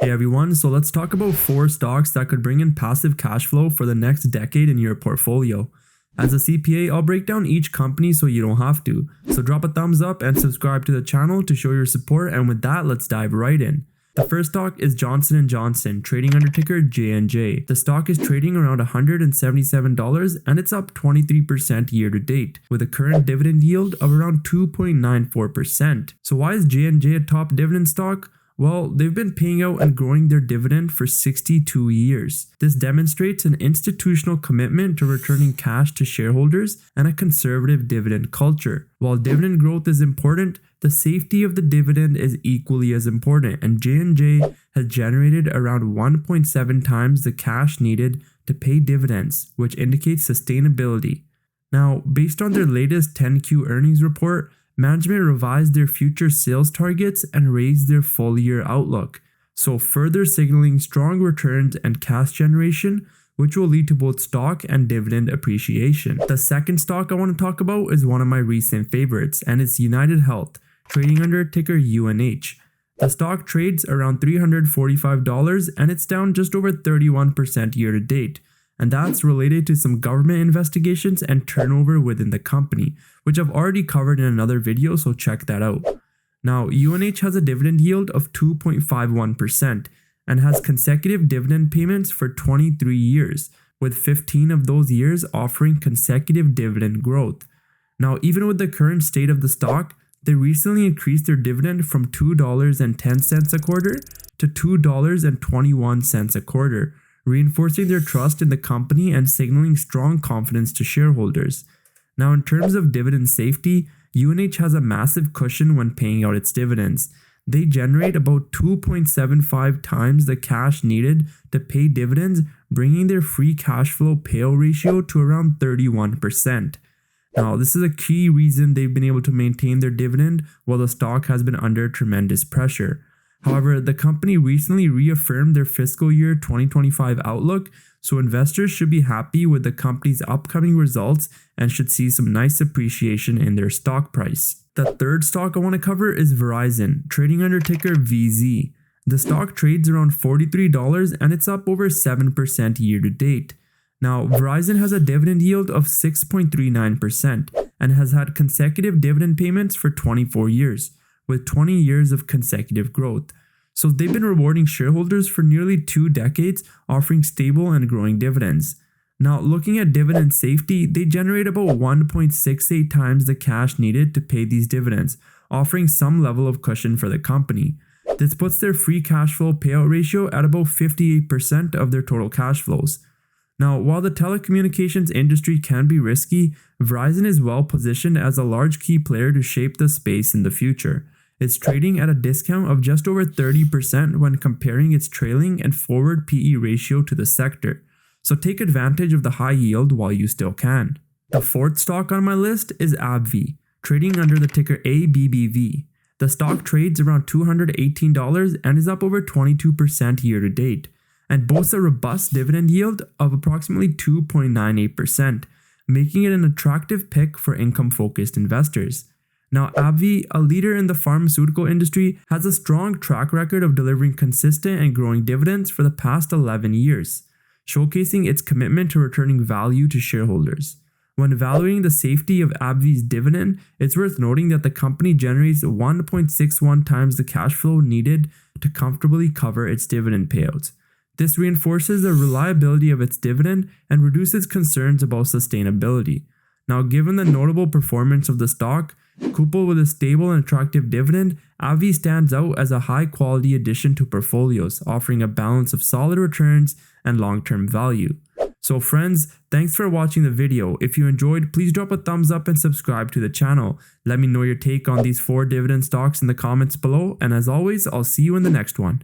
Hey everyone, so let's talk about 4 stocks that could bring in passive cash flow for the next decade in your portfolio. As a CPA, I'll break down each company so you don't have to. So drop a thumbs up and subscribe to the channel to show your support, and with that, let's dive right in. The first stock is Johnson & Johnson, trading under ticker J&J. The stock is trading around $177 and it's up 23% year to date, with a current dividend yield of around 2.94%. So why is J&J a top dividend stock? Well, they've been paying out and growing their dividend for 62 years. This demonstrates an institutional commitment to returning cash to shareholders and a conservative dividend culture. While dividend growth is important, the safety of the dividend is equally as important, and J&J has generated around 1.7 times the cash needed to pay dividends, which indicates sustainability. Now, based on their latest 10Q earnings report, management revised their future sales targets and raised their full-year outlook, so further signaling strong returns and cash generation, which will lead to both stock and dividend appreciation. The second stock I want to talk about is one of my recent favorites, and it's United Health, trading under ticker UNH. The stock trades around $345 and it's down just over 31% year to date. And that's related to some government investigations and turnover within the company, which I've already covered in another video, so check that out. Now, UNH has a dividend yield of 2.51% and has consecutive dividend payments for 23 years, with 15 of those years offering consecutive dividend growth. Now, even with the current state of the stock, they recently increased their dividend from $2.10 a quarter to $2.21 a quarter, reinforcing their trust in the company and signaling strong confidence to shareholders. Now, in terms of dividend safety, UNH has a massive cushion when paying out its dividends. They generate about 2.75 times the cash needed to pay dividends, bringing their free cash flow payout ratio to around 31%. Now, this is a key reason they've been able to maintain their dividend while the stock has been under tremendous pressure. However, the company recently reaffirmed their fiscal year 2025 outlook, so investors should be happy with the company's upcoming results and should see some nice appreciation in their stock price. The third stock I want to cover is Verizon, trading under ticker VZ. The stock trades around $43 and it's up over 7% year to date. Now, Verizon has a dividend yield of 6.39% and has had consecutive dividend payments for 24 years. With 20 years of consecutive growth. So they've been rewarding shareholders for nearly 2 decades, offering stable and growing dividends. Now, looking at dividend safety, they generate about 1.68 times the cash needed to pay these dividends, offering some level of cushion for the company. This puts their free cash flow payout ratio at about 58% of their total cash flows. Now, while the telecommunications industry can be risky, Verizon is well positioned as a large key player to shape the space in the future. It's trading at a discount of just over 30% when comparing its trailing and forward PE ratio to the sector. So take advantage of the high yield while you still can. The fourth stock on my list is AbbVie, trading under the ticker ABBV. The stock trades around $218 and is up over 22% year to date, and boasts a robust dividend yield of approximately 2.98%, making it an attractive pick for income-focused investors. Now, AbbVie, a leader in the pharmaceutical industry, has a strong track record of delivering consistent and growing dividends for the past 11 years, showcasing its commitment to returning value to shareholders. When evaluating the safety of AbbVie's dividend, it's worth noting that the company generates 1.61 times the cash flow needed to comfortably cover its dividend payouts. This reinforces the reliability of its dividend and reduces concerns about sustainability. Now, given the notable performance of the stock, coupled with a stable and attractive dividend, AbbVie stands out as a high-quality addition to portfolios, offering a balance of solid returns and long-term value. So friends, thanks for watching the video. If you enjoyed, please drop a thumbs up and subscribe to the channel. Let me know your take on these 4 dividend stocks in the comments below, and as always, I'll see you in the next one.